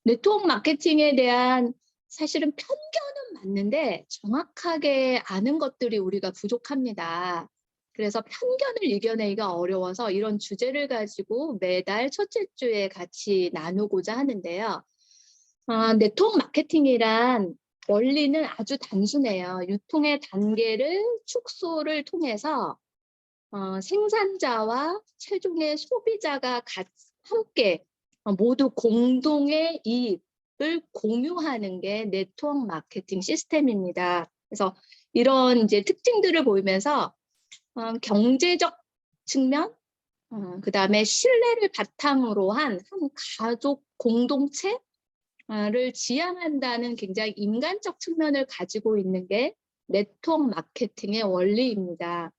네트워크 마케팅에 대한 사실은 편견은 맞는데 정확하게 아는 것들이 우리가 부족합니다. 그래서 편견을 이겨내기가 어려워서 이런 주제를 가지고 매달 첫째 주에 같이 나누고자 하는데요. 네트워크 마케팅이란 원리는 아주 단순해요. 유통의 단계를 축소를 통해서 생산자와 최종의 소비자가 함께 모두 공동의 이익을 공유하는 게 네트워크 마케팅 시스템입니다. 그래서 이런 이제 특징들을 보이면서 경제적 측면, 그다음에 신뢰를 바탕으로 한 가족 공동체를 지향한다는 굉장히 인간적 측면을 가지고 있는 게 네트워크 마케팅의 원리입니다.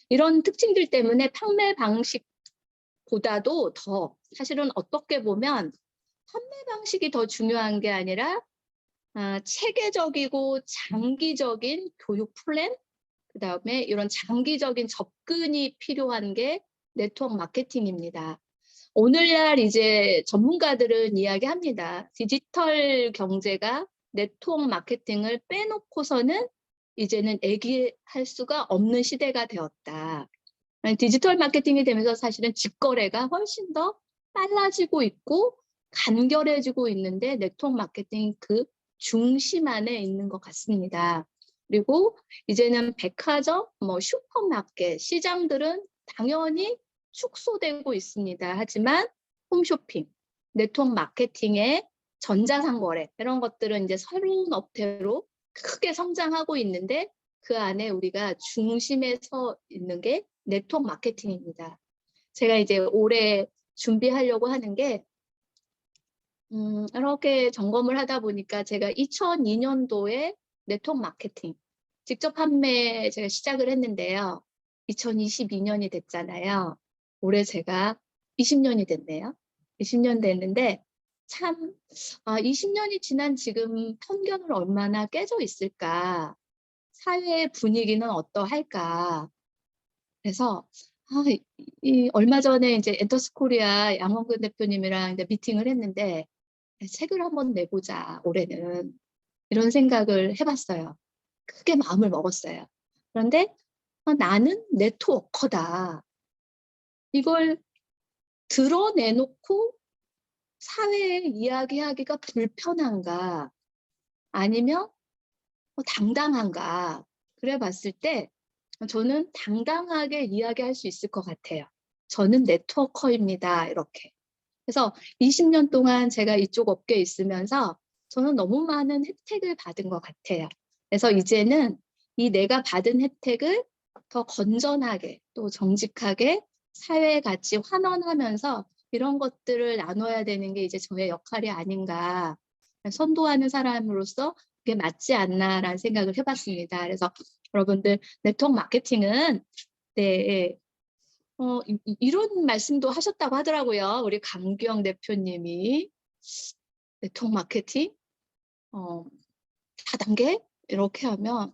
이런 특징들 때문에 판매 방식보다도 더 사실은 어떻게 보면 판매 방식이 더 중요한 게 아니라 체계적이고 장기적인 교육 플랜, 그다음에 이런 장기적인 접근이 필요한 게 네트워크 마케팅입니다. 오늘날 이제 전문가들은 이야기합니다. 디지털 경제가 네트워크 마케팅을 빼놓고서는 이제는 얘기할 수가 없는 시대가 되었다. 디지털 마케팅이 되면서 사실은 직거래가 훨씬 더 빨라지고 있고 간결해지고 있는데 네트워크 마케팅 그 중심 안에 있는 것 같습니다. 그리고 이제는 백화점, 슈퍼마켓, 시장들은 당연히 축소되고 있습니다. 하지만 홈쇼핑, 네트워크 마케팅의 전자상거래 이런 것들은 이제 새로운 업태로 크게 성장하고 있는데 그 안에 우리가 중심에 서 있는 게 네트워크 마케팅입니다. 제가 이제 올해 준비하려고 하는 게 이렇게 점검을 하다 보니까 제가 2002년도에 네트워크 마케팅 직접 판매 제가 시작을 했는데요. 2022년이 됐잖아요. 올해 제가 20년이 됐네요. 20년 됐는데 참 20년이 지난 지금 편견을 얼마나 깨져 있을까? 사회의 분위기는 어떠할까? 그래서 얼마 전에 이제 엔터스코리아 양원근 대표님이랑 이제 미팅을 했는데 책을 한번 내보자 올해는 이런 생각을 해봤어요. 크게 마음을 먹었어요. 그런데 나는 네트워커다. 이걸 드러내놓고 사회에 이야기하기가 불편한가 아니면 당당한가 그래 봤을 때 저는 당당하게 이야기할 수 있을 것 같아요. 저는 네트워커입니다. 이렇게. 그래서 20년 동안 제가 이쪽 업계에 있으면서 저는 너무 많은 혜택을 받은 것 같아요. 그래서 이제는 이 내가 받은 혜택을 더 건전하게 또 정직하게 사회에 같이 환원하면서 이런 것들을 나눠야 되는 게 이제 저의 역할이 아닌가. 선도하는 사람으로서 그게 맞지 않나라는 생각을 해봤습니다. 그래서 여러분들 네트워크 마케팅은 네, 이런 말씀도 하셨다고 하더라고요. 우리 강규영 대표님이 네트워크 마케팅 4단계 이렇게 하면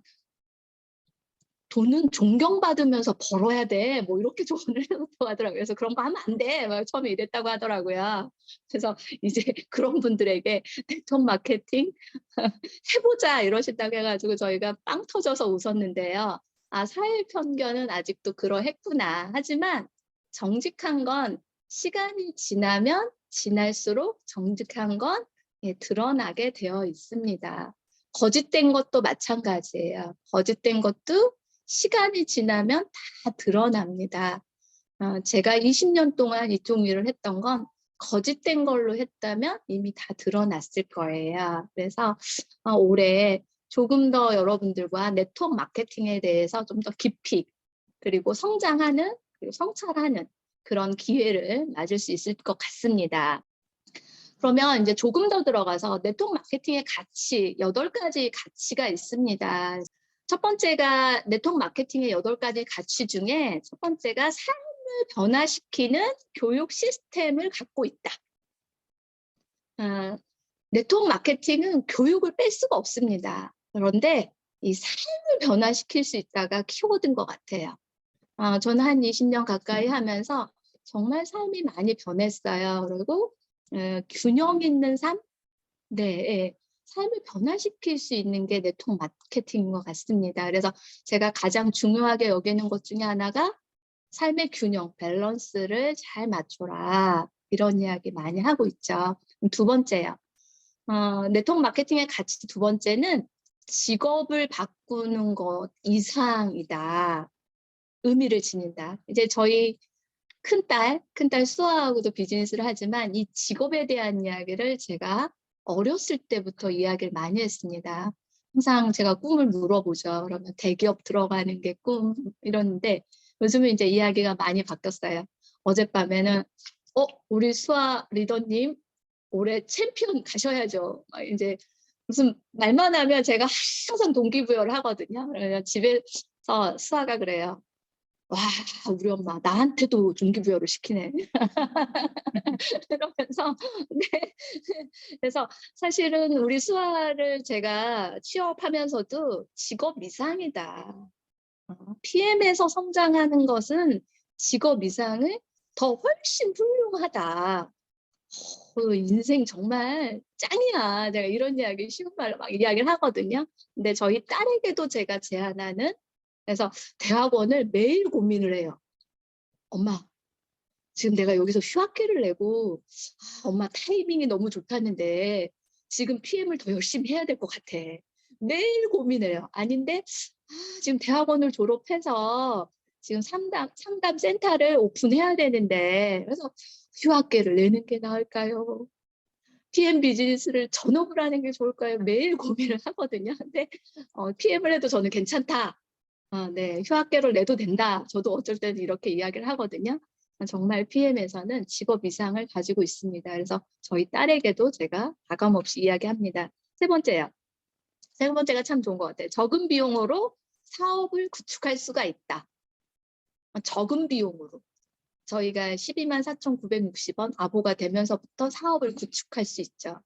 돈은 존경받으면서 벌어야 돼. 뭐 이렇게 조언을 해줬다고 하더라고요. 그래서 그런 거 하면 안 돼. 막 처음에 이랬다고 하더라고요. 그래서 이제 그런 분들에게 네트워크 마케팅 해보자 이러신다고 해가지고 저희가 빵 터져서 웃었는데요. 사회 편견은 아직도 그러했구나. 하지만 정직한 건 시간이 지나면 지날수록 정직한 건 드러나게 되어 있습니다. 거짓된 것도 마찬가지예요. 거짓된 것도 시간이 지나면 다 드러납니다. 제가 20년 동안 이쪽 일을 했던 건 거짓된 걸로 했다면 이미 다 드러났을 거예요. 그래서 올해 조금 더 여러분들과 네트워크 마케팅에 대해서 좀 더 깊이 그리고 성장하는 그리고 성찰하는 그런 기회를 맞을 수 있을 것 같습니다. 그러면 이제 조금 더 들어가서 네트워크 마케팅의 가치, 8가지 가치가 있습니다. 첫 번째가 네트워크 마케팅의 8가지 가치 중에 첫 번째가 삶을 변화시키는 교육 시스템을 갖고 있다. 네트워크 마케팅은 교육을 뺄 수가 없습니다. 그런데 이 삶을 변화시킬 수 있다가 키워드인 것 같아요. 저는 한 20년 가까이 하면서 정말 삶이 많이 변했어요. 그리고 균형 있는 삶, 네. 예. 삶을 변화시킬 수 있는 게 네트워크 마케팅인 것 같습니다. 그래서 제가 가장 중요하게 여기는 것 중에 하나가 삶의 균형, 밸런스를 잘 맞춰라. 이런 이야기 많이 하고 있죠. 두 번째요. 네트워크 마케팅의 가치 두 번째는 직업을 바꾸는 것 이상이다. 의미를 지닌다. 이제 저희 큰딸 수아하고도 비즈니스를 하지만 이 직업에 대한 이야기를 제가 어렸을 때부터 이야기를 많이 했습니다. 항상 제가 꿈을 물어보죠. 그러면 대기업 들어가는 게 꿈 이러는데 요즘은 이제 이야기가 많이 바뀌었어요. 어젯밤에는 우리 수아 리더님 올해 챔피언 가셔야죠. 막 이제 무슨 말만 하면 제가 항상 동기부여를 하거든요. 그래서 집에서 수아가 그래요. 와, 우리 엄마 나한테도 동기부여를 시키네. 이러면서 네. 그래서 사실은 우리 수아를 제가 취업하면서도 직업 이상이다. PM에서 성장하는 것은 직업 이상을 더 훨씬 훌륭하다. 인생 정말 짱이야. 내가 이런 이야기 쉬운 말로 막 이야기를 하거든요. 근데 저희 딸에게도 제가 제안하는 그래서 대학원을 매일 고민을 해요. 엄마, 지금 내가 여기서 휴학계를 내고 엄마 타이밍이 너무 좋다는데 지금 PM을 더 열심히 해야 될 것 같아. 매일 고민해요. 아닌데 지금 대학원을 졸업해서 지금 상담 센터를 오픈해야 되는데 그래서 휴학계를 내는 게 나을까요? PM 비즈니스를 전업을 하는 게 좋을까요? 매일 고민을 하거든요. 근데 PM을 해도 저는 괜찮다. 네, 휴학계를 내도 된다. 저도 어쩔 때는 이렇게 이야기를 하거든요. 정말 PM에서는 직업 이상을 가지고 있습니다. 그래서 저희 딸에게도 제가 가감없이 이야기합니다. 세 번째요. 세 번째가 참 좋은 것 같아요. 적은 비용으로 사업을 구축할 수가 있다. 적은 비용으로. 저희가 12만 4,960원 아보가 되면서부터 사업을 구축할 수 있죠.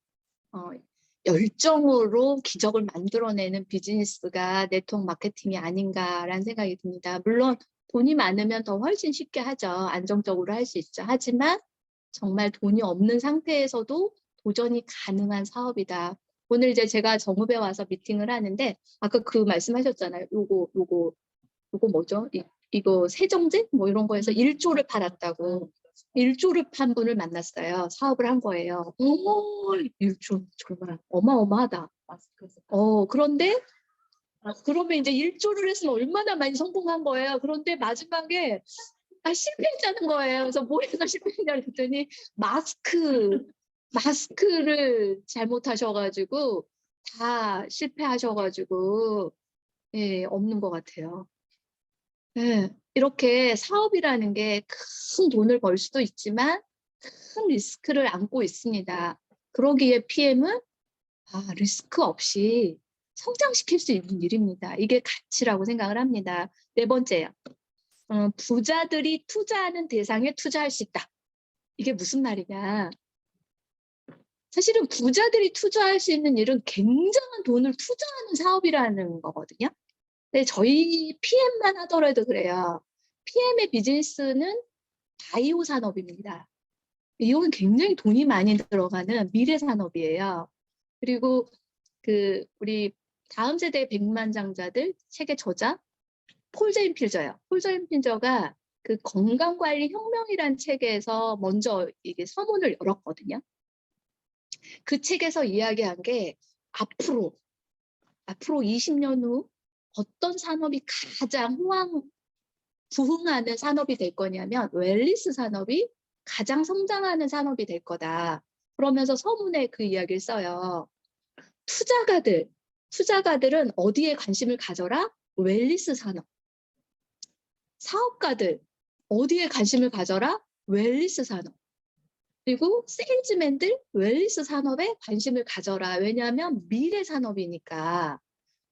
열정으로 기적을 만들어내는 비즈니스가 네트워크 마케팅이 아닌가라는 생각이 듭니다. 물론 돈이 많으면 더 훨씬 쉽게 하죠. 안정적으로 할 수 있죠. 하지만 정말 돈이 없는 상태에서도 도전이 가능한 사업이다. 오늘 이제 제가 정읍에 와서 미팅을 하는데 아까 그 말씀하셨잖아요. 요거 뭐죠? 이거 세정제? 뭐 이런 거에서 1조를 팔았다고. 1조를 판 분을 만났어요. 사업을 한 거예요. 1조 정말 어마어마하다. 그런데 그러면 이제 1조를 했으면 얼마나 많이 성공한 거예요. 그런데 마지막에 실패했다는 거예요. 그래서 뭐 해서 실패했냐 그랬더니 마스크를 잘못하셔가지고 다 실패하셔가지고 예, 없는 것 같아요. 네, 이렇게 사업이라는 게 큰 돈을 벌 수도 있지만 큰 리스크를 안고 있습니다. 그러기에 PM은 리스크 없이 성장시킬 수 있는 일입니다. 이게 가치라고 생각을 합니다. 네 번째요. 부자들이 투자하는 대상에 투자할 수 있다. 이게 무슨 말이냐. 사실은 부자들이 투자할 수 있는 일은 굉장한 돈을 투자하는 사업이라는 거거든요. 근데 저희 PM만 하더라도 그래요. PM의 비즈니스는 바이오 산업입니다. 이건 굉장히 돈이 많이 들어가는 미래 산업이에요. 그리고 우리 다음 세대 백만장자들 책의 저자 폴 제인 필저요. 폴 제인 필저가 그 건강관리 혁명이란 책에서 먼저 이게 서문을 열었거든요. 그 책에서 이야기한 게 앞으로 20년 후 어떤 산업이 가장 부흥하는 산업이 될 거냐면 웰니스 산업이 가장 성장하는 산업이 될 거다. 그러면서 서문에 그 이야기를 써요. 투자가들은 어디에 관심을 가져라? 웰니스 산업. 사업가들 어디에 관심을 가져라? 웰니스 산업. 그리고 세일즈맨들 웰니스 산업에 관심을 가져라. 왜냐하면 미래 산업이니까.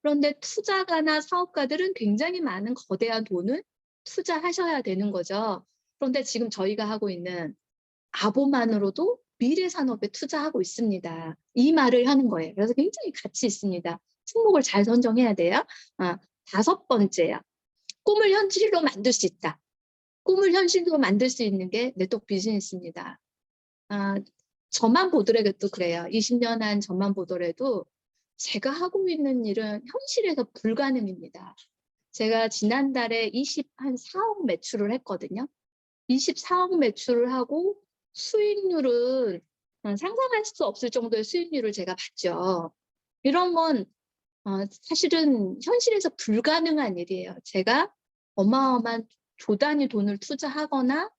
그런데 투자가나 사업가들은 굉장히 많은 거대한 돈을 투자하셔야 되는 거죠. 그런데 지금 저희가 하고 있는 아보만으로도 미래 산업에 투자하고 있습니다. 이 말을 하는 거예요. 그래서 굉장히 가치 있습니다. 품목을 잘 선정해야 돼요. 다섯 번째야. 꿈을 현실로 만들 수 있다. 꿈을 현실로 만들 수 있는 게 네트워크 비즈니스입니다. 저만 보더라도 그래요. 20년 한 저만 보더라도 제가 하고 있는 일은 현실에서 불가능입니다. 제가 지난달에 24억 매출을 했거든요. 24억 매출을 하고 수익률은 상상할 수 없을 정도의 수익률을 제가 봤죠. 이런 건 사실은 현실에서 불가능한 일이에요. 제가 어마어마한 조 단위 돈을 투자하거나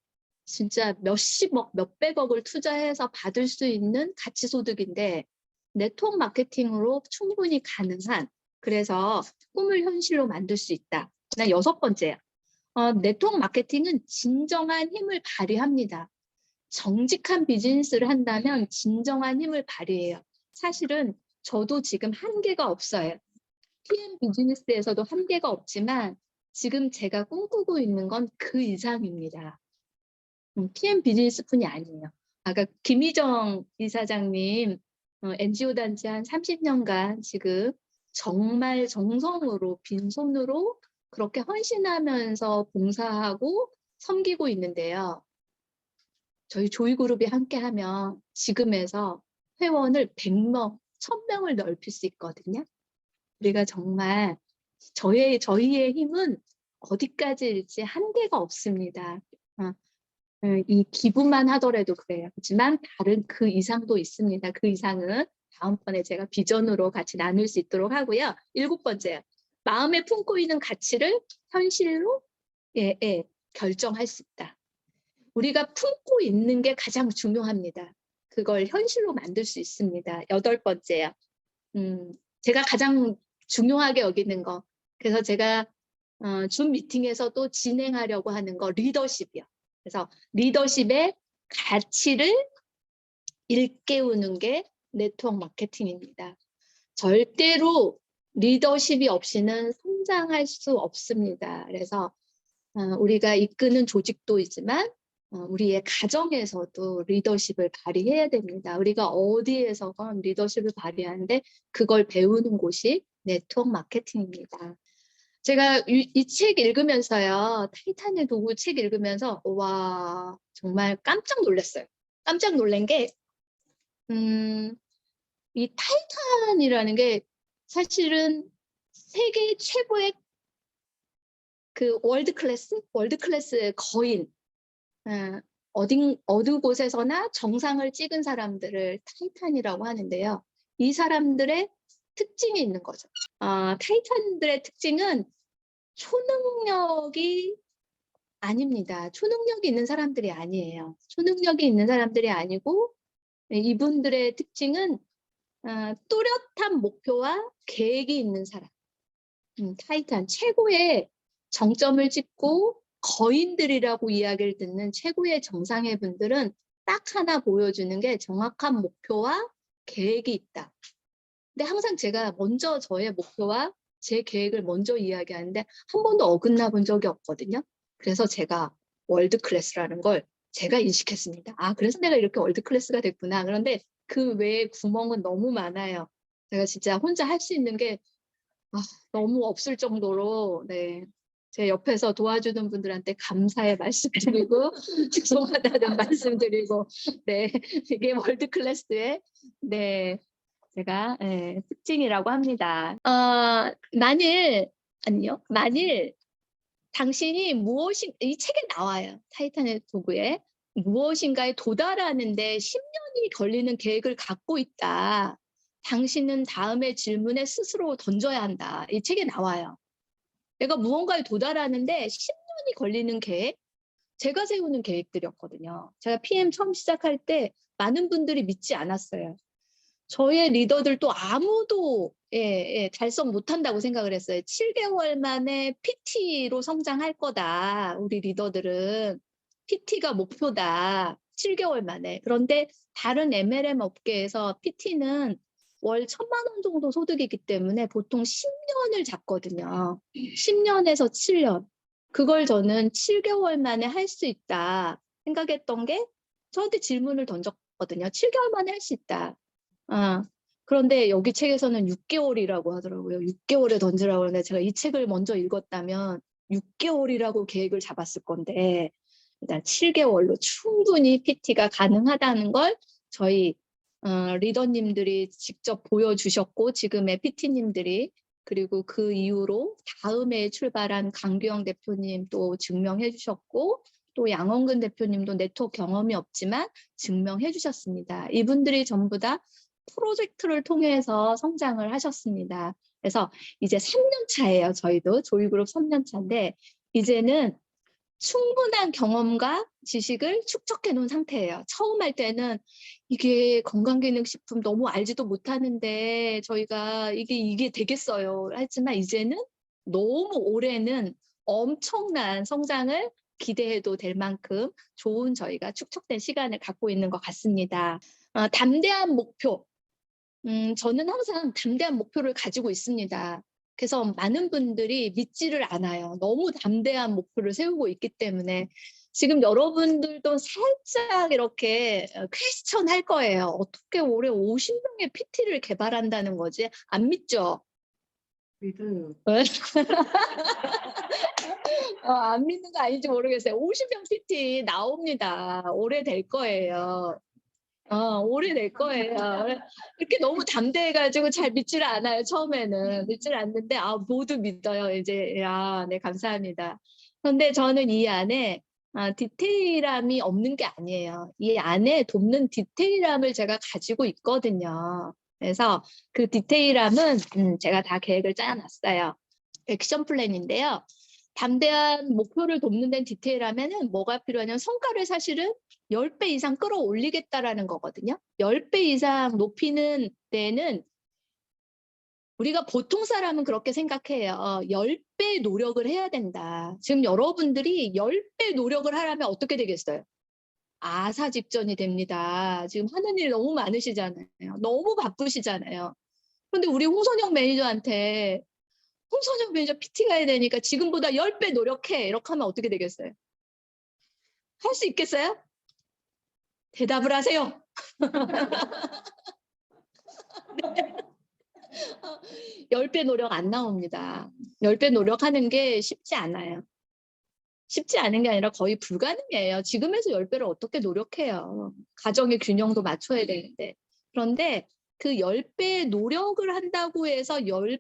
진짜 몇십억, 몇백억을 투자해서 받을 수 있는 가치소득인데 네트워크 마케팅으로 충분히 가능한, 그래서 꿈을 현실로 만들 수 있다. 그다음 6번째야. 네트워크 마케팅은 진정한 힘을 발휘합니다. 정직한 비즈니스를 한다면 진정한 힘을 발휘해요. 사실은 저도 지금 한계가 없어요. PM 비즈니스에서도 한계가 없지만 지금 제가 꿈꾸고 있는 건 그 이상입니다. PM 비즈니스뿐이 아니에요. 아까 김희정 이사장님 NGO 단체 한 30년간 지금 정말 정성으로 빈손으로 그렇게 헌신하면서 봉사하고 섬기고 있는데요. 저희 조이그룹이 함께하면 지금에서 회원을 100명, 1000명을 넓힐 수 있거든요. 우리가 정말 저희의 힘은 어디까지일지 한계가 없습니다. 이 기부만 하더라도 그래요. 하지만 다른 그 이상도 있습니다. 그 이상은 다음번에 제가 비전으로 같이 나눌 수 있도록 하고요. 7번째, 마음에 품고 있는 가치를 현실로 결정할 수 있다. 우리가 품고 있는 게 가장 중요합니다. 그걸 현실로 만들 수 있습니다. 8번째요. 제가 가장 중요하게 여기는 거. 그래서 제가 줌 미팅에서도 진행하려고 하는 거 리더십이요. 그래서 리더십의 가치를 일깨우는 게 네트워크 마케팅입니다. 절대로 리더십이 없이는 성장할 수 없습니다. 그래서 우리가 이끄는 조직도 있지만 우리의 가정에서도 리더십을 발휘해야 됩니다. 우리가 어디에서건 리더십을 발휘하는데 그걸 배우는 곳이 네트워크 마케팅입니다. 제가 이 책 읽으면서요, 타이탄의 도구 책 읽으면서 와 정말 깜짝 놀랐어요. 깜짝 놀란 게 이 타이탄이라는 게 사실은 세계 최고의 그 월드 클래스의 거인, 어느 곳에서나 정상을 찍은 사람들을 타이탄이라고 하는데요. 이 사람들의 특징이 있는 거죠. 타이탄들의 특징은 초능력이 아닙니다. 초능력이 있는 사람들이 아니에요. 초능력이 있는 사람들이 아니고 이분들의 특징은 뚜렷한 목표와 계획이 있는 사람. 타이탄 최고의 정점을 찍고 거인들이라고 이야기를 듣는 최고의 정상의 분들은 딱 하나 보여주는 게 정확한 목표와 계획이 있다. 근데 항상 제가 먼저 저의 목표와 제 계획을 먼저 이야기하는데 한 번도 어긋나 본 적이 없거든요. 그래서 제가 월드 클래스라는 걸 제가 인식했습니다. 그래서 내가 이렇게 월드 클래스가 됐구나. 그런데 그 외에 구멍은 너무 많아요. 제가 진짜 혼자 할 수 있는 게 너무 없을 정도로, 제 옆에서 도와주는 분들한테 감사의 말씀드리고 죄송하다는 말씀드리고, 이게 월드 클래스의 제가 특징이라고 합니다. 만일 당신이 이 책에 나와요. 타이탄의 도구에 무엇인가에 도달하는데 10년이 걸리는 계획을 갖고 있다. 당신은 다음의 질문에 스스로 던져야 한다. 이 책에 나와요. 내가 무언가에 도달하는데 10년이 걸리는 계획, 제가 세우는 계획들이었거든요. 제가 PM 처음 시작할 때 많은 분들이 믿지 않았어요. 저의 리더들도 아무도 달성 못한다고 생각을 했어요. 7개월 만에 PT로 성장할 거다. 우리 리더들은 PT가 목표다. 7개월 만에. 그런데 다른 MLM 업계에서 PT는 월 1,000만 원 정도 소득이기 때문에 보통 10년을 잡거든요. 10년에서 7년. 그걸 저는 7개월 만에 할 수 있다 생각했던 게 저한테 질문을 던졌거든요. 7개월 만에 할 수 있다. 그런데 여기 책에서는 6개월이라고 하더라고요. 6개월에 던지라고 하는데 제가 이 책을 먼저 읽었다면 6개월이라고 계획을 잡았을 건데 일단 7개월로 충분히 PT가 가능하다는 걸 저희 리더님들이 직접 보여주셨고 지금의 PT님들이 그리고 그 이후로 다음에 출발한 강규영 대표님 또 증명해 주셨고 또 양원근 대표님도 네트워크 경험이 없지만 증명해 주셨습니다. 이분들이 전부 다 프로젝트를 통해서 성장을 하셨습니다. 그래서 이제 3년 차예요. 저희도 조이그룹 3년 차인데 이제는 충분한 경험과 지식을 축적해 놓은 상태예요. 처음 할 때는 이게 건강기능식품 너무 알지도 못하는데 저희가 이게 되겠어요. 하지만 이제는 너무 올해는 엄청난 성장을 기대해도 될 만큼 좋은 저희가 축적된 시간을 갖고 있는 것 같습니다. 담대한 목표. 저는 항상 담대한 목표를 가지고 있습니다. 그래서 많은 분들이 믿지를 않아요. 너무 담대한 목표를 세우고 있기 때문에 지금 여러분들도 살짝 이렇게 퀘스천 할 거예요. 어떻게 올해 50명의 PT를 개발한다는 거지? 안 믿죠? 믿어요. 안 믿는 거 아닌지 모르겠어요. 50명 PT 나옵니다. 올해 될 거예요. 올해 낼 거예요. 이렇게 너무 담대해가지고 잘 믿지를 않아요. 처음에는 믿지를 않는데 모두 믿어요. 이제 네 감사합니다. 그런데 저는 이 안에 디테일함이 없는 게 아니에요. 이 안에 돕는 디테일함을 제가 가지고 있거든요. 그래서 그 디테일함은 제가 다 계획을 짜놨어요. 액션 플랜인데요. 담대한 목표를 돕는 데는 디테일하면은 뭐가 필요하냐면 성과를 사실은 10배 이상 끌어올리겠다라는 거거든요. 10배 이상 높이는 데는 우리가 보통 사람은 그렇게 생각해요. 10배 노력을 해야 된다. 지금 여러분들이 10배 노력을 하려면 어떻게 되겠어요? 아사직전이 됩니다. 지금 하는 일 너무 많으시잖아요. 너무 바쁘시잖아요. 그런데 우리 홍선영 매니저한테 홍선영 매니저 PT 가야 되니까 지금보다 10배 노력해. 이렇게 하면 어떻게 되겠어요? 할 수 있겠어요? 대답을 하세요. 10배 노력 안 나옵니다. 10배 노력하는 게 쉽지 않아요. 쉽지 않은 게 아니라 거의 불가능해요. 지금에서 10배를 어떻게 노력해요. 가정의 균형도 맞춰야 되는데. 그런데 그 10배 노력을 한다고 해서 10배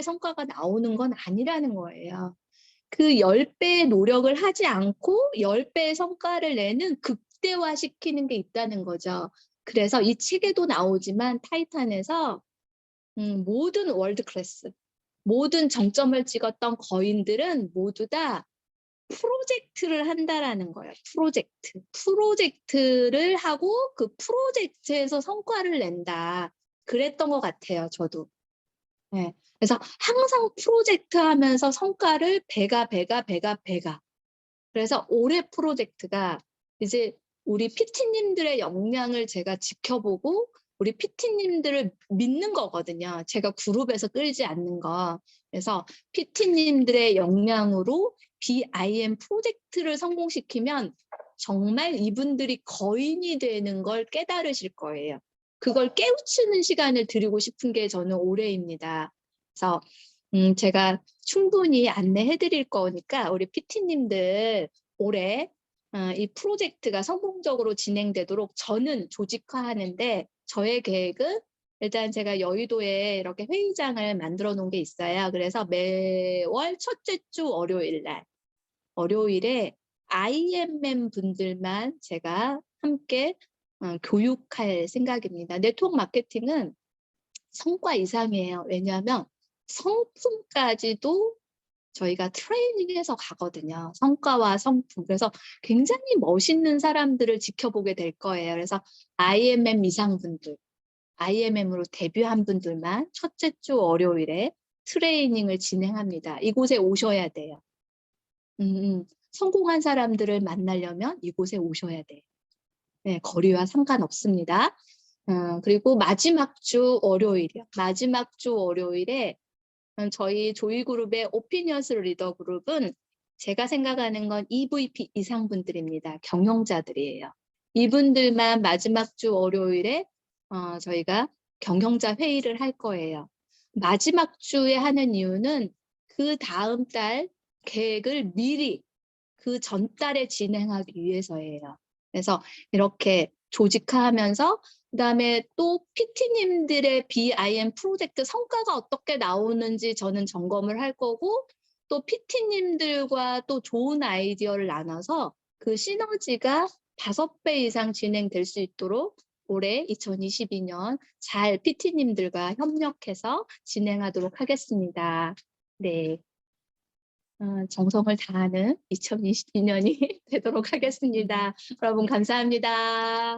성과가 나오는 건 아니라는 거예요. 그 10배 노력을 하지 않고 10배의 성과를 내는 극대화시키는 게 있다는 거죠. 그래서 이 책에도 나오지만 타이탄에서 모든 월드 클래스, 모든 정점을 찍었던 거인들은 모두 다 프로젝트를 한다라는 거예요. 프로젝트를 하고 그 프로젝트에서 성과를 낸다. 그랬던 것 같아요. 저도. 네. 그래서 항상 프로젝트 하면서 성과를 배가. 그래서 올해 프로젝트가 이제 우리 PT님들의 역량을 제가 지켜보고 우리 PT님들을 믿는 거거든요. 제가 그룹에서 끌지 않는 거. 그래서 PT님들의 역량으로 BIM 프로젝트를 성공시키면 정말 이분들이 거인이 되는 걸 깨달으실 거예요. 그걸 깨우치는 시간을 드리고 싶은 게 저는 올해입니다. 그래서 제가 충분히 안내해 드릴 거니까 우리 PT님들 올해 이 프로젝트가 성공적으로 진행되도록 저는 조직화하는데 저의 계획은 일단 제가 여의도에 이렇게 회의장을 만들어 놓은 게 있어요. 그래서 매월 첫째 주 월요일에 IMM 분들만 제가 함께 교육할 생각입니다. 네트워크 마케팅은 성과 이상이에요. 왜냐하면 성품까지도 저희가 트레이닝해서 가거든요. 성과와 성품. 그래서 굉장히 멋있는 사람들을 지켜보게 될 거예요. 그래서 IMM 이상 분들, IMM으로 데뷔한 분들만 첫째 주 월요일에 트레이닝을 진행합니다. 이곳에 오셔야 돼요. 성공한 사람들을 만나려면 이곳에 오셔야 돼요. 네, 거리와 상관없습니다. 그리고 마지막 주 월요일에 저희 조이그룹의 오피니언스 리더 그룹은 제가 생각하는 건 EVP 이상 분들입니다. 경영자들이에요. 이분들만 마지막 주 월요일에 저희가 경영자 회의를 할 거예요. 마지막 주에 하는 이유는 그 다음 달 계획을 미리 그 전달에 진행하기 위해서예요. 그래서 이렇게 조직화하면서 그다음에 또 PT님들의 BIM 프로젝트 성과가 어떻게 나오는지 저는 점검을 할 거고 또 PT님들과 또 좋은 아이디어를 나눠서 그 시너지가 5배 이상 진행될 수 있도록 올해 2022년 잘 PT님들과 협력해서 진행하도록 하겠습니다. 네. 정성을 다하는 2022년이 되도록 하겠습니다. 여러분 감사합니다.